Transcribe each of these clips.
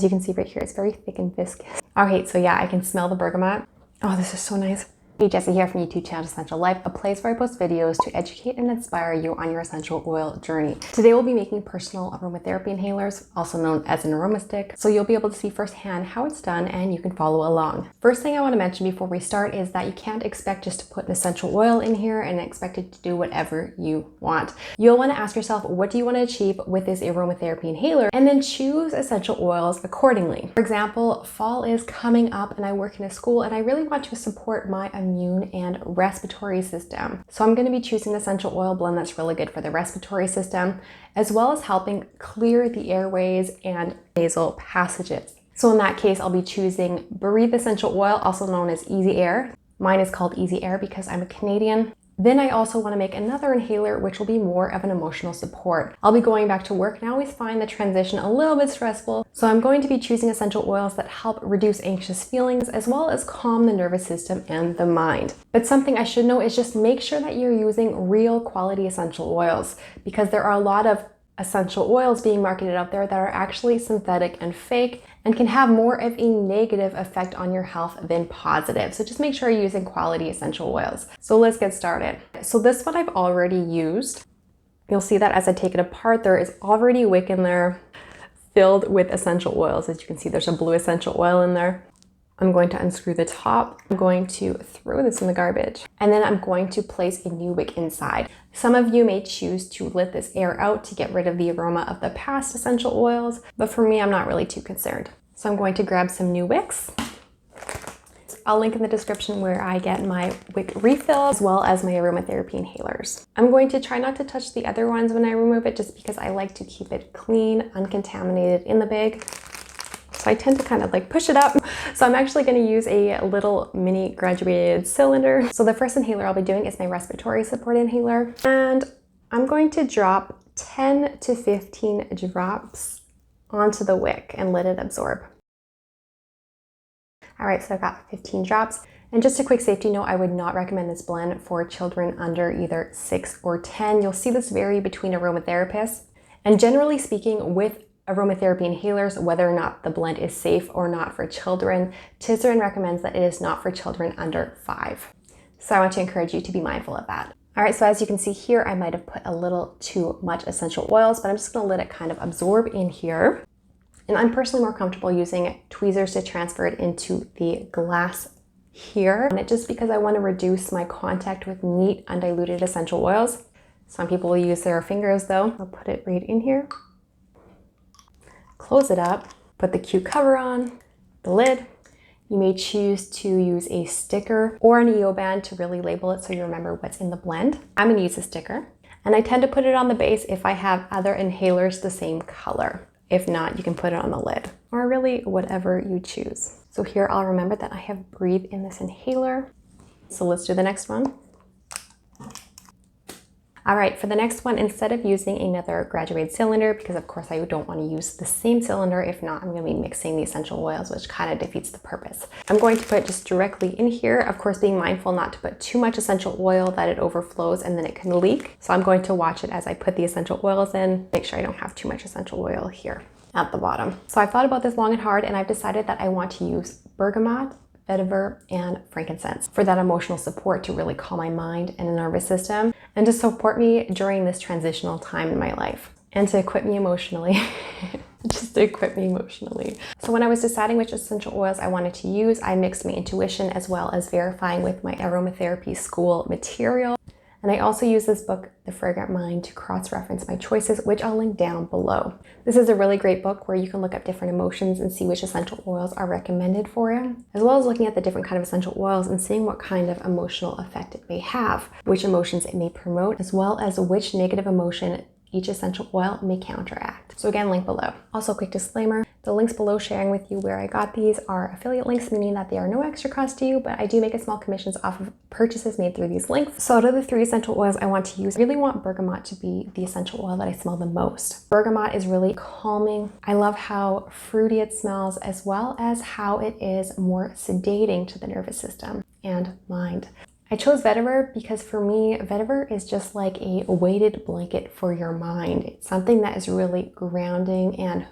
As you can see right here, it's very thick and viscous. Okay, so yeah, I can smell the bergamot. Oh, this is so nice. Hey, Jessie here from YouTube channel Essential Life, a place where I post videos to educate and inspire you on your essential oil journey. Today we'll be making personal aromatherapy inhalers, also known as an aromastick, so you'll be able to see firsthand how it's done and you can follow along. First thing I want to mention before we start is that you can't expect just to put an essential oil in here and expect it to do whatever you want. You'll want to ask yourself, what do you want to achieve with this aromatherapy inhaler, and then choose essential oils accordingly. For example, fall is coming up and I work in a school and I really want to support my immune and respiratory system. So I'm going to be choosing an essential oil blend that's really good for the respiratory system, as well as helping clear the airways and nasal passages. So in that case, I'll be choosing Breathe Essential Oil, also known as Easy Air. Mine is called Easy Air because I'm a Canadian. Then I also want to make another inhaler, which will be more of an emotional support. I'll be going back to work and I always find the transition a little bit stressful. So I'm going to be choosing essential oils that help reduce anxious feelings as well as calm the nervous system and the mind. But something I should know is just make sure that you're using real quality essential oils, because there are a lot of essential oils being marketed out there that are actually synthetic and fake and can have more of a negative effect on your health than positive. So just make sure you're using quality essential oils. So let's get started. So this one I've already used. You'll see that as I take it apart, there is already a wick in there filled with essential oils. As you can see, there's a blue essential oil in there. I'm going to unscrew the top. I'm going to throw this in the garbage. And then I'm going to place a new wick inside. Some of you may choose to let this air out to get rid of the aroma of the past essential oils, but for me, I'm not really too concerned. So I'm going to grab some new wicks. I'll link in the description where I get my wick refill as well as my aromatherapy inhalers. I'm going to try not to touch the other ones when I remove it, just because I like to keep it clean, uncontaminated in the bag. So I tend to kind of like push it up. So I'm actually going to use a little mini graduated cylinder. So the first inhaler I'll be doing is my respiratory support inhaler. And I'm going to drop 10 to 15 drops onto the wick and let it absorb. All right, so I've got 15 drops. And just a quick safety note, I would not recommend this blend for children under either 6 or 10. You'll see this vary between aromatherapists. And generally speaking, with aromatherapy inhalers, whether or not the blend is safe or not for children, Tizerin recommends that it is not for children under 5. So I want to encourage you to be mindful of that. All right, so as you can see here, I might have put a little too much essential oils, but I'm just going to let it kind of absorb in here. And I'm personally more comfortable using tweezers to transfer it into the glass here. And just because I want to reduce my contact with neat, undiluted essential oils. Some people will use their fingers though. I'll put it right in here. Close it up, put the cute cover on, the lid. You may choose to use a sticker or an EO band to really label it so you remember what's in the blend. I'm gonna use a sticker, and I tend to put it on the base if I have other inhalers the same color. If not, you can put it on the lid, or really whatever you choose. So here I'll remember that I have Breathe in this inhaler. So let's do the next one. All right, for the next one, instead of using another graduated cylinder, because of course I don't want to use the same cylinder, if not, I'm going to be mixing the essential oils, which kind of defeats the purpose. I'm going to put just directly in here, of course being mindful not to put too much essential oil that it overflows and then it can leak. So I'm going to watch it as I put the essential oils in, make sure I don't have too much essential oil here at the bottom. So I've thought about this long and hard, and I've decided that I want to use bergamot, vetiver, and frankincense for that emotional support to really calm my mind and nervous system and to support me during this transitional time in my life and to equip me emotionally. Just to equip me emotionally. So when I was deciding which essential oils I wanted to use, I mixed my intuition as well as verifying with my aromatherapy school material. And I also use this book, The Fragrant Mind, to cross-reference my choices, which I'll link down below. This is a really great book where you can look up different emotions and see which essential oils are recommended for you, as well as looking at the different kind of essential oils and seeing what kind of emotional effect it may have, which emotions it may promote, as well as which negative emotion each essential oil may counteract. So again, link below. Also, quick disclaimer, the links below sharing with you where I got these are affiliate links, meaning that they are no extra cost to you, but I do make a small commissions off of purchases made through these links. So out of the 3 essential oils I want to use, I really want bergamot to be the essential oil that I smell the most. Bergamot is really calming. I love how fruity it smells, as well as how it is more sedating to the nervous system and mind. I chose vetiver because for me, vetiver is just like a weighted blanket for your mind. It's something that is really grounding and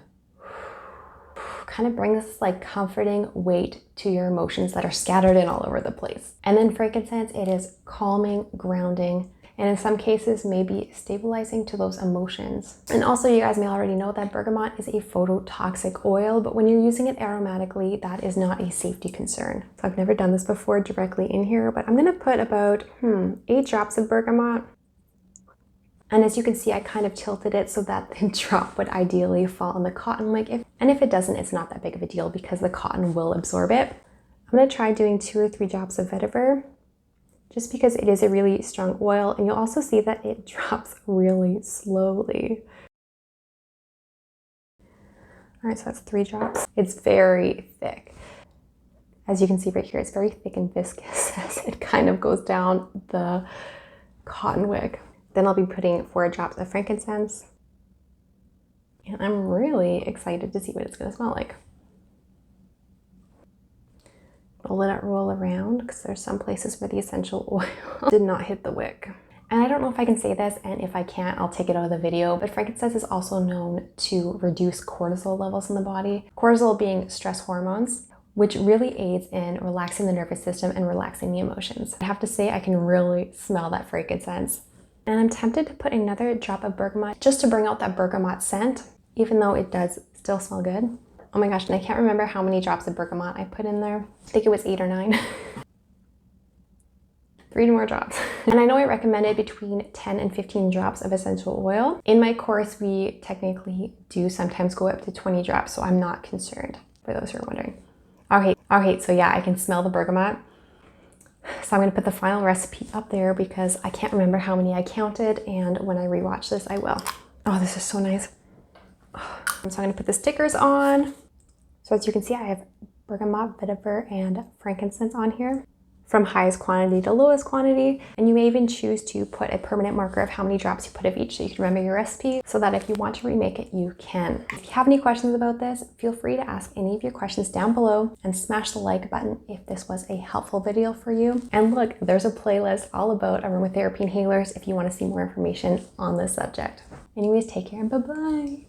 kind of brings this like comforting weight to your emotions that are scattered in all over the place. And then frankincense, it is calming, grounding, and in some cases maybe stabilizing to those emotions. And also, you guys may already know that bergamot is a phototoxic oil, but when you're using it aromatically, that is not a safety concern. So I've never done this before directly in here, but I'm gonna put about 8 drops of bergamot. And as you can see, I kind of tilted it so that the drop would ideally fall on the cotton wick. And if it doesn't, it's not that big of a deal because the cotton will absorb it. I'm gonna try doing 2 or 3 drops of vetiver, just because it is a really strong oil, and you'll also see that it drops really slowly. All right, so that's 3 drops. It's very thick. As you can see right here, it's very thick and viscous as it kind of goes down the cotton wick. Then I'll be putting 4 drops of frankincense, and I'm really excited to see what it's gonna smell like. I'll let it roll around because there's some places where the essential oil did not hit the wick. And I don't know if I can say this, and if I can't, I'll take it out of the video, but frankincense is also known to reduce cortisol levels in the body. Cortisol being stress hormones, which really aids in relaxing the nervous system and relaxing the emotions. I have to say, I can really smell that frankincense. And I'm tempted to put another drop of bergamot just to bring out that bergamot scent, even though it does still smell good. Oh my gosh, and I can't remember how many drops of bergamot I put in there. I think it was 8 or 9. 3 more drops. And I know I recommended between 10 and 15 drops of essential oil. In my course, we technically do sometimes go up to 20 drops, so I'm not concerned, for those who are wondering. Okay, so yeah, I can smell the bergamot. So I'm gonna put the final recipe up there because I can't remember how many I counted, and when I rewatch this, I will. Oh, this is so nice. So I'm gonna put the stickers on. So as you can see, I have bergamot, vetiver, and frankincense on here, from highest quantity to lowest quantity. And you may even choose to put a permanent marker of how many drops you put of each so you can remember your recipe, so that if you want to remake it, you can. If you have any questions about this, feel free to ask any of your questions down below, and smash the like button if this was a helpful video for you. And look, there's a playlist all about aromatherapy inhalers if you want to see more information on this subject. Anyways, take care and bye-bye.